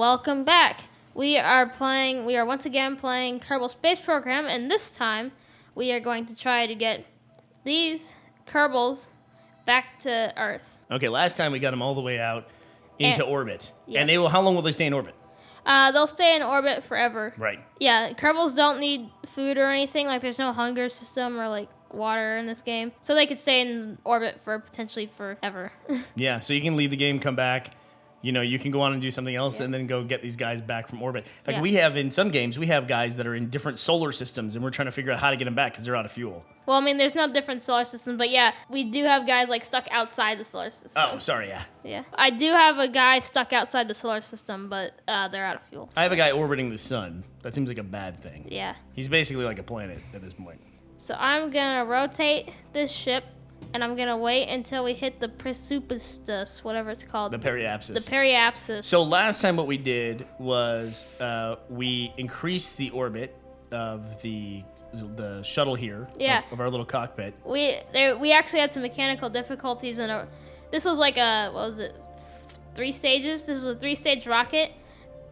welcome back. We are once again playing Kerbal Space Program, and this time we are going to try to get these Kerbals back to Earth. Okay, last time we got them all the way out into orbit. Yeah. And how long will they stay in orbit? They'll stay in orbit forever. Right. Yeah, Kerbals don't need food or anything. Like, there's no hunger system or, like, water in this game. So they could stay in orbit for potentially forever. Yeah, so you can leave the game, come back. You know, you can go on and do something else and then go get these guys back from orbit. In fact, we have, in some games, we have guys that are in different solar systems, and we're trying to figure out how to get them back because they're out of fuel. Well, I mean, there's no different solar systems, but yeah, we do have guys, like, stuck outside the solar system. Oh, sorry, yeah. Yeah. I do have a guy stuck outside the solar system, but they're out of fuel. I have a guy orbiting the sun. That seems like a bad thing. Yeah. He's basically like a planet at this point. So I'm going to rotate this ship, and I'm going to wait until we hit the Precipice, whatever it's called. The periapsis. The periapsis. So last time what we did was we increased the orbit of the shuttle here. Yeah. Of our little cockpit. We actually had some mechanical difficulties, and this was like what was it, 3 stages? This is a 3-stage rocket,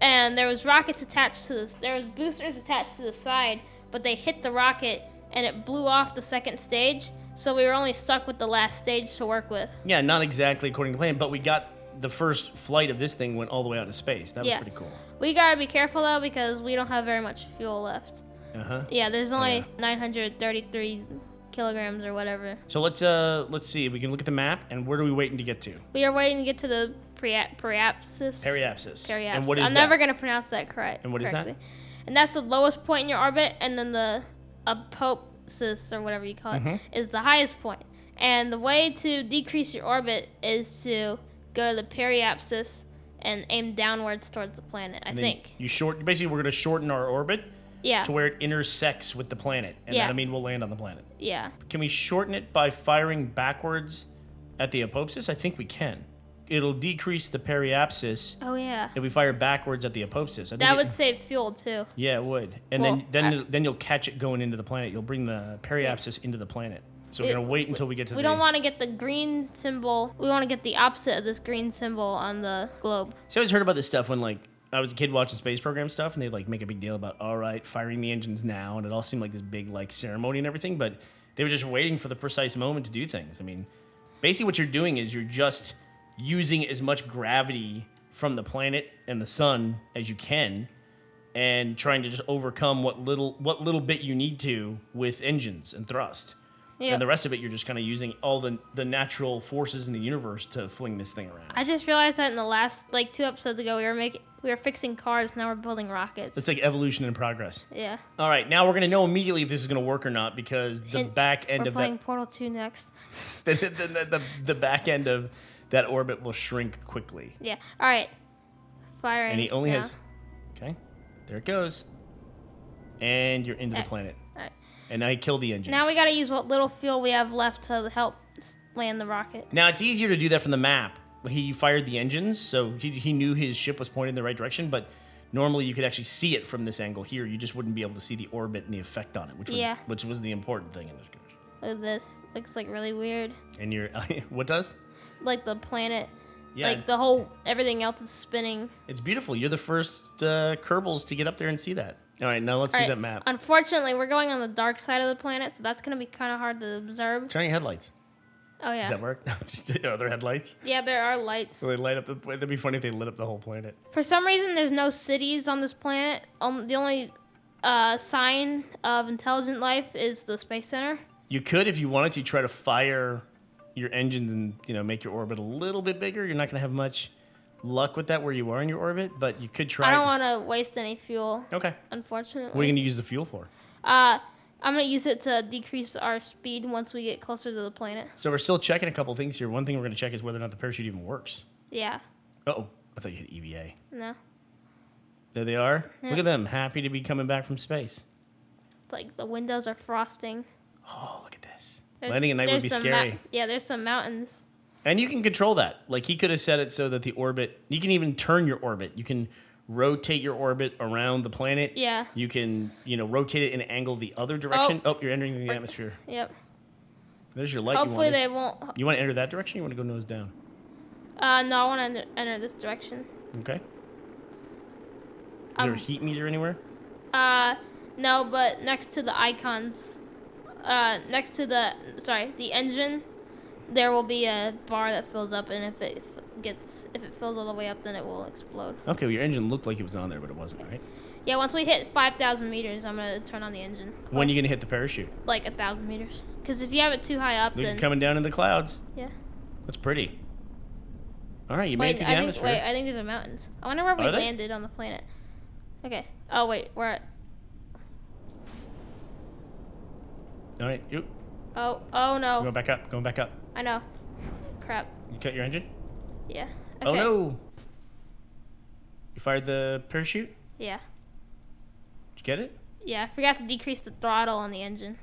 and there was rockets attached to this. There was boosters attached to the side, but they hit the rocket, and it blew off the second stage. So we were only stuck with the last stage to work with. Yeah, not exactly according to plan, but we got the first flight of this thing went all the way out to space. That was pretty cool. We gotta be careful though because we don't have very much fuel left. Yeah, there's only 933 kilograms or whatever. So let's see. We can look at the map, and where are we waiting to get to? We are waiting to get to the periapsis. Periapsis. Periapsis. And what is I'm that? never gonna pronounce that correctly. And what is that? And that's the lowest point in your orbit, and then the apopsis, or whatever you call it, is the highest point. And the way to decrease your orbit is to go to the periapsis and aim downwards towards the planet, I think. Basically, we're going to shorten our orbit to where it intersects with the planet. And that'll mean we'll land on the planet. Yeah. Can we shorten it by firing backwards at the apopsis? I think we can. It'll decrease the periapsis. Oh, yeah. If we fire backwards at the apopsis. That would save fuel, too. Yeah, it would. And then you'll catch it going into the planet. You'll bring the periapsis into the planet. So we're going to wait until we get to We don't want to get the green symbol. We want to get the opposite of this green symbol on the globe. So I always heard about this stuff when, like, I was a kid watching space program stuff, and they'd, like, make a big deal about, all right, firing the engines now, and it all seemed like this big, like, ceremony and everything, but they were just waiting for the precise moment to do things. I mean, basically what you're doing is you're just using as much gravity from the planet and the sun as you can, and trying to just overcome what little bit you need to with engines and thrust. Yep. And the rest of it, you're just kind of using all the natural forces in the universe to fling this thing around. I just realized that in the last 2 episodes ago, we were fixing cars. Now we're building rockets. It's like evolution in progress. Yeah. All right, now we're gonna know immediately if this is gonna work or not because the back end of that. We're playing Portal 2 next. the back end of that orbit will shrink quickly. Yeah. All right. Firing. And he only has. Okay. There it goes. And you're into the planet. All right. And now he killed the engines. Now we gotta use what little fuel we have left to help land the rocket. Now it's easier to do that from the map. He fired the engines, so he knew his ship was pointed in the right direction, but normally you could actually see it from this angle here. You just wouldn't be able to see the orbit and the effect on it, which was the important thing in this case. Look at this. Looks like really weird. And what does? Like the planet. Yeah. Like everything else is spinning. It's beautiful. You're the first Kerbals to get up there and see that. All right, now let's see that map. Unfortunately, we're going on the dark side of the planet, so that's going to be kind of hard to observe. Turn on your headlights. Oh, yeah. Does that work? Just other headlights? Yeah, there are lights. So they light up that'd be funny if they lit up the whole planet. For some reason, there's no cities on this planet. The only sign of intelligent life is the Space Center. You could, if you wanted to, try to fire your engines and make your orbit a little bit bigger. You're not going to have much luck with that where you are in your orbit, but you could try. I don't want to waste any fuel. Okay. Unfortunately. What are you going to use the fuel for? I'm going to use it to decrease our speed once we get closer to the planet. So we're still checking a couple things here. One thing we're going to check is whether or not the parachute even works. Yeah. Uh-oh. I thought you hit EVA. No. There they are. Yeah. Look at them. Happy to be coming back from space. It's like the windows are frosting. Oh, look at this. Landing at night would be scary. Yeah, there's some mountains. And you can control that. Like, he could have set it so that the orbit... You can even turn your orbit. You can rotate your orbit around the planet. Yeah. You can, rotate it in an angle the other direction. Oh, you're entering the atmosphere. Yep. There's your light. Hopefully they won't... You want to enter that direction or you want to go nose down? No, I want to enter this direction. Okay. there a heat meter anywhere? No, but next to the icons, next to the engine, there will be a bar that fills up, and if it fills all the way up, then it will explode. Okay, well, your engine looked like it was on there, but it wasn't, right? Yeah, once we hit 5,000 meters, I'm gonna turn on the engine. When are you gonna hit the parachute? Like 1,000 meters. Because if you have it too high up, Look, then you're coming down in the clouds. yeah. That's pretty. All right, you made it to the atmosphere. Wait, I think these are mountains. I wonder where we Are they? landed on the planet. Okay. Oh wait, we're at. All right, you Oh no. going back up. Going back up. I know. Crap. You cut your engine? Yeah. Oh Okay. no! You fired the parachute? Yeah. Did you get it? Yeah, I forgot to decrease the throttle on the engine.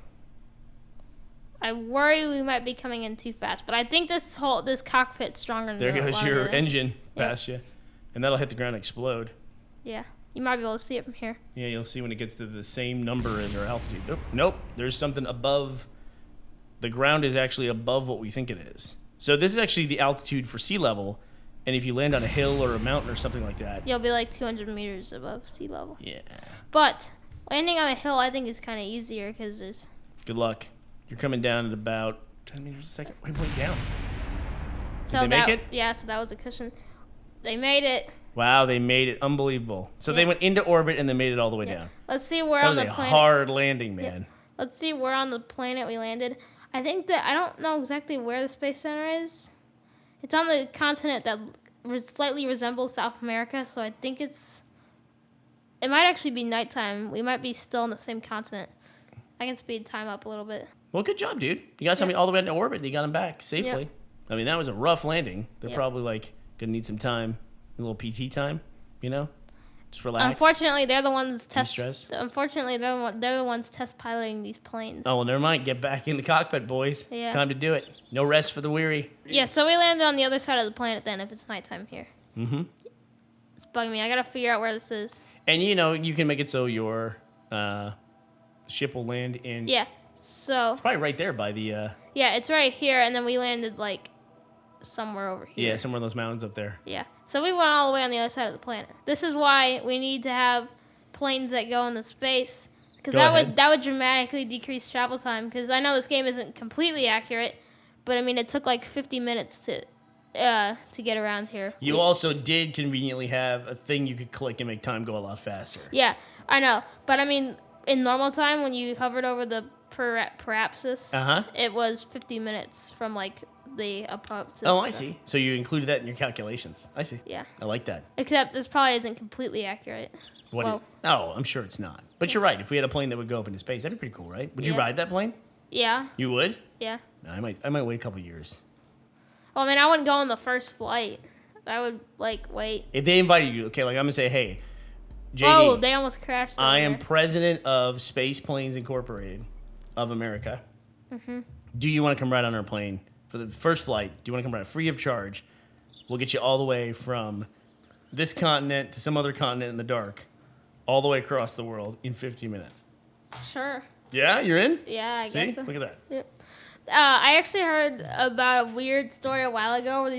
I worry we might be coming in too fast, but I think this cockpit's stronger than There a goes lot of your the- engine past you, and that'll hit the ground and explode. Yeah. You might be able to see it from here. Yeah, you'll see when it gets to the same number in your altitude. Nope. There's something above. The ground is actually above what we think it is. So this is actually the altitude for sea level, and if you land on a hill or a mountain or something like that. You'll be like 200 meters above sea level. Yeah. But landing on a hill, I think, is kind of easier because there's. Good luck. You're coming down at about 10 meters a second. Wait, down. So Did they make it? Yeah, so that was a cushion. They made it. Wow, they made it. Unbelievable. So they went into orbit and then made it all the way down. Let's see where That on was the a planet. hard landing, man. Let's see where on the planet we landed. I think that I don't know exactly where the space center is. It's on the continent that slightly resembles South America, so I think it might actually be nighttime. We might be still on the same continent. I can speed time up a little bit. Well, good job, dude. You got somebody all the way into orbit and you got them back safely. Yep. I mean, that was a rough landing. They're Yep. probably gonna need some time, a little PT time, just relax. Unfortunately, they're the ones De-stress. Unfortunately, they're the ones test piloting these planes. Oh, well, never mind. Get back in the cockpit, boys. Yeah. Time to do it. No rest for the weary. Yeah, so we landed on the other side of the planet then if it's nighttime here. Mm-hmm. It's bugging me. I gotta figure out where this is. And you can make it so your ship will land in. Yeah, so. It's probably right there by the. Yeah, it's right here, and then we landed somewhere over here. Yeah, somewhere in those mountains up there. Yeah. So we went all the way on the other side of the planet. This is why we need to have planes that go into space, because that would dramatically decrease travel time. Because I know this game isn't completely accurate, but I mean it took 50 minutes to get around here. You also did conveniently have a thing you could click and make time go a lot faster. Yeah, I know, but I mean in normal time when you hovered over the parapsis, it was 50 minutes from the apoptosis. Oh, I see. So you included that in your calculations. I see. Yeah. I like that. Except this probably isn't completely accurate. Oh, I'm sure it's not. But you're right. If we had a plane that would go up into space, that'd be pretty cool, right? Would you ride that plane? Yeah. You would? Yeah. No, I might wait a couple years. Well, I mean, I wouldn't go on the first flight. I would wait. If they invited you, okay, I'm gonna say, hey, JD. Oh, they almost crashed. I am president of Space Planes Incorporated of America. Mm-hmm. Do you want to come ride on our plane for the first flight? Do you want to come ride free of charge? We'll get you all the way from this continent to some other continent in the dark, all the way across the world in 50 minutes. Sure. Yeah, you're in? Yeah, I See? guess so. Look at that. Yep. I actually heard about a weird story a while ago where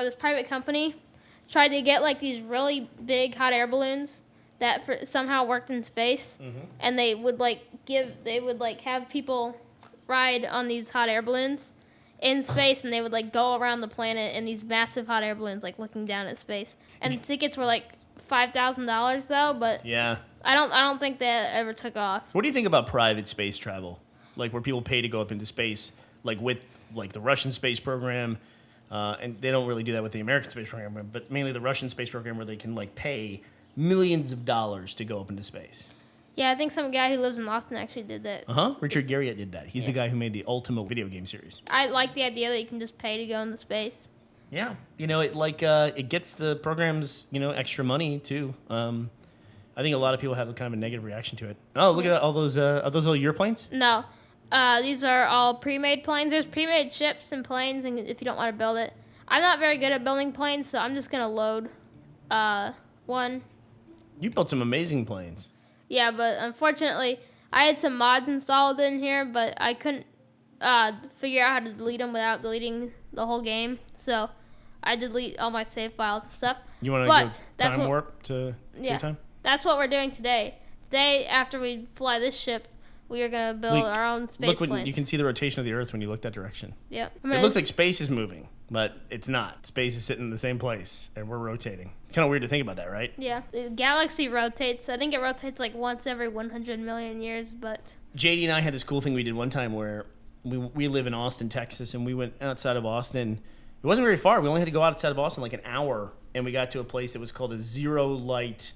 this private company tried to get these really big hot air balloons that somehow worked in space, and they would have people ride on these hot air balloons in space, and they would go around the planet in these massive hot air balloons looking down at space. And the tickets were $5,000 though, but Yeah. I don't think that ever took off. What do you think about private space travel? Where people pay to go up into space, with the Russian space program, and they don't really do that with the American space program, but mainly the Russian space program where they can pay millions of dollars to go up into space. Yeah, I think some guy who lives in Austin actually did that. Richard Garriott did that. He's the guy who made the Ultima video game series. I like the idea that you can just pay to go into space. Yeah, it gets the programs extra money too. I think a lot of people have kind of a negative reaction to it. Oh, look at that! All those are those all your planes? No, these are all pre-made planes. There's pre-made ships and planes, and if you don't want to build it, I'm not very good at building planes, so I'm just gonna load one. You built some amazing planes. Yeah, but unfortunately, I had some mods installed in here, but I couldn't figure out how to delete them without deleting the whole game. So I delete all my save files and stuff. You want to go time warp to your time? That's what we're doing today. Today, after we fly this ship, we are gonna build our own space planes. You can see the rotation of the Earth when you look that direction. Yep. It looks like space is moving, but it's not. Space is sitting in the same place, and we're rotating. Kind of weird to think about that, right? Yeah. The galaxy rotates. I think it rotates like once every 100 million years, but... JD and I had this cool thing we did one time where we live in Austin, Texas, and we went outside of Austin. It wasn't very far. We only had to go outside of Austin like an hour, and we got to a place that was called a zero light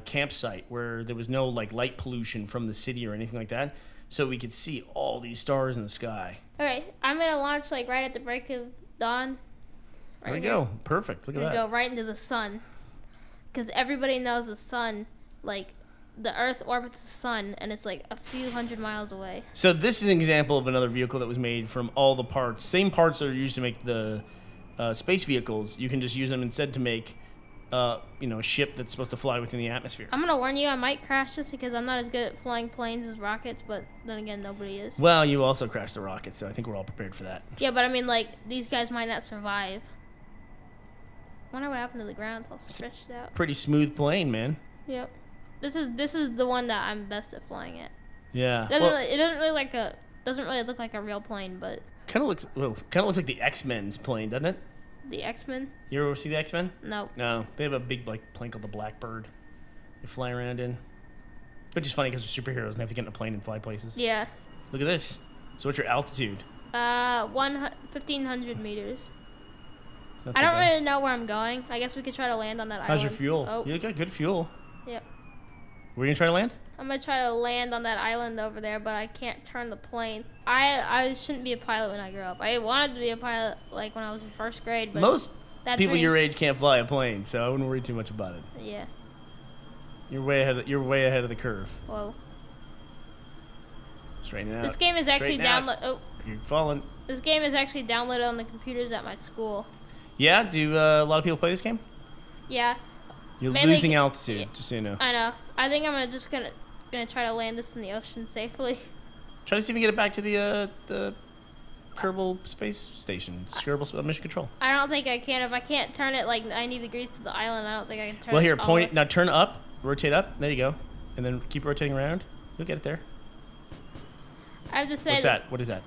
campsite where there was no like light pollution from the city or anything like that, so we could see all these stars in the sky. Okay, I'm gonna launch like right at the break of dawn. There we go. Perfect. Look at that. Go right into the sun, because everybody knows the sun, like the Earth orbits the sun, and it's like a few hundred miles away. So this is an example of another vehicle that was made from all the parts. Same parts that are used to make the space vehicles. You can just use them instead to make a ship that's supposed to fly within the atmosphere. I'm gonna warn you, I might crash this because I'm not as good at flying planes as rockets, but then again, nobody is. Well, you also crashed the rocket, so I think we're all prepared for that. Yeah, but I mean, like, these guys might not survive. I wonder what happened to the ground. It's all stretched out. Pretty smooth plane, man. Yep. This is the one that I'm best at flying at. Yeah. It doesn't really look like a real plane, but kind of looks like the X-Men's plane, doesn't it? the X-Men. You ever see the X-Men? No. No. They have a big plane called the Blackbird. They fly around in. Which is funny because they're superheroes and they have to get in a plane and fly places. Yeah. Look at this. So what's your altitude? 1,500 meters. That's I don't okay. really know where I'm going. I guess we could try to land on that island. How's your fuel? Oh. You got good fuel. Yep. Were you going to try to land? I'm going to try to land on that island over there, but I can't turn the plane. I shouldn't be a pilot when I grow up. I wanted to be a pilot when I was in first grade, but Most people dream, your age can't fly a plane, so I wouldn't worry too much about it. Yeah. You're way ahead of the curve. Whoa. Straighten out. This game is actually downloaded. Oh. You're falling. This game is actually downloaded on the computers at my school. Yeah? Do a lot of people play this game? Yeah. You're Mainly losing altitude, just so you know. I know. I think I'm gonna try to land this in the ocean safely. Try to see if you can get it back to the Kerbal space station. Kerbal mission control. I don't think I can. If I can't turn it 90 degrees to the island, I don't think I can turn it. Well, here, all point the it. Now turn up, rotate up. There you go. And then keep rotating around. You'll get it there. I have to say. What's that? What is that?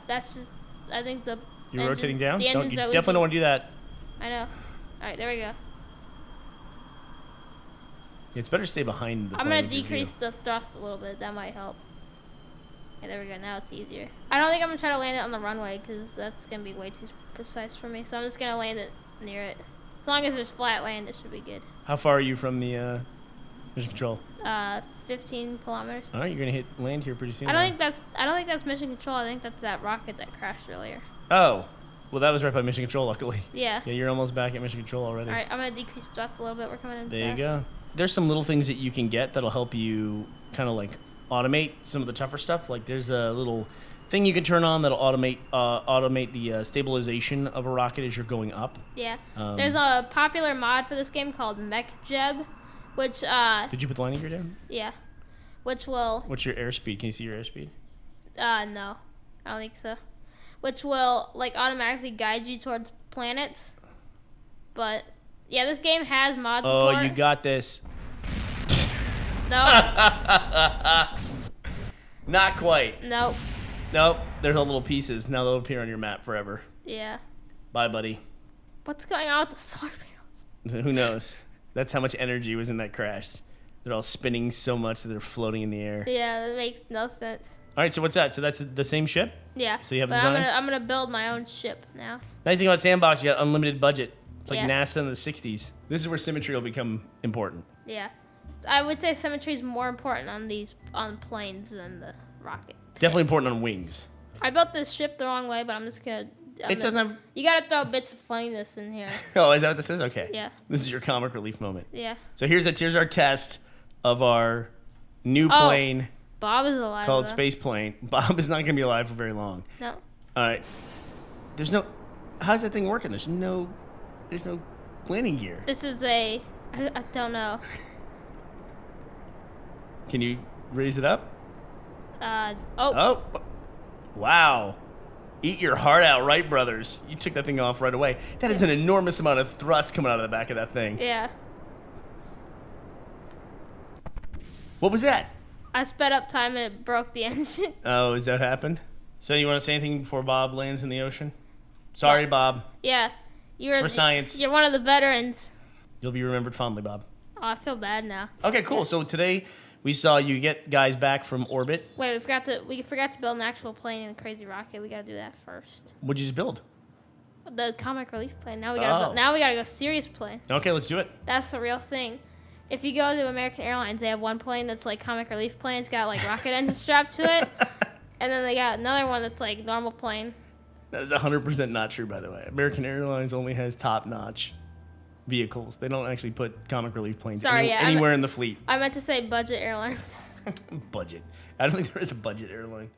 That's just. I think the. You're engine, rotating down? The You engine's always definitely don't want to do that. I know. Alright, there we go. It's better to stay behind the plane. I'm gonna with your decrease view. the thrust a little bit. That might help. Okay, there we go. Now it's easier. I don't think I'm gonna try to land it on the runway because that's gonna be way too precise for me. So I'm just gonna land it near it. As long as there's flat land, it should be good. How far are you from the mission control? 15 kilometers. All right, you're gonna hit land here pretty soon. I don't think that's mission control. I think that's that rocket that crashed earlier. Oh, well, that was right by mission control, luckily. Yeah. Yeah, you're almost back at mission control already. All right, I'm gonna decrease thrust a little bit. We're coming in There fast. you go. There's some little things that you can get that'll help you kind of automate some of the tougher stuff. There's a little thing you can turn on that'll automate the stabilization of a rocket as you're going up. Yeah. There's a popular mod for this game called MechJeb, which Did you put the landing gear down? yeah, which will What's your airspeed? Can you see your airspeed? no, I don't think so. Which will automatically guide you towards planets. But yeah, this game has mod support. Oh, you got this. No. Not quite. Nope. Nope. There's all little pieces. Now they'll appear on your map forever. Yeah. Bye, buddy. What's going on with the solar panels? Who knows? That's how much energy was in that crash. They're all spinning so much that they're floating in the air. Yeah, that makes no sense. All right, so what's that? So that's the same ship? Yeah. So you have but design? I'm gonna build my own ship now. Nice thing about Sandbox, you got unlimited budget. It's like Yeah. NASA in the 60s. This is where symmetry will become important. Yeah. I would say symmetry is more important on planes than the rocket. Definitely important on wings. I built this ship the wrong way, but I'm just gonna. It doesn't have... You gotta throw bits of funniness in here. Oh, is that what this is? Okay. Yeah. This is your comic relief moment. Yeah. So here's our test of our new Oh. plane Bob is alive. called though. Space Plane. Bob is not going to be alive for very long. No. All right. There's no... How's that thing working? There's no landing gear. This is I don't know. Can you raise it up? Oh. Oh. Wow. Eat your heart out, Wright brothers. You took that thing off right away. That is an enormous amount of thrust coming out of the back of that thing. Yeah. What was that? I sped up time and it broke the engine. Oh, has that happened? So you want to say anything before Bob lands in the ocean? Sorry, Bob. Yeah. It's for science. You're one of the veterans. You'll be remembered fondly, Bob. Oh, I feel bad now. Okay, cool. So today we saw you get guys back from orbit. Wait, we forgot to build an actual plane in Crazy Rocket. We gotta do that first. What'd you just build? The comic relief plane. Now we gotta go serious plane. Okay, let's do it. That's the real thing. If you go to American Airlines, they have one plane that's like comic relief plane. It's got like rocket engine strapped to it, and then they got another one that's like normal plane. That is 100% not true, by the way. American Airlines only has top-notch vehicles. They don't actually put comic relief planes anywhere in the fleet. I meant to say budget airlines. Budget. I don't think there is a budget airline.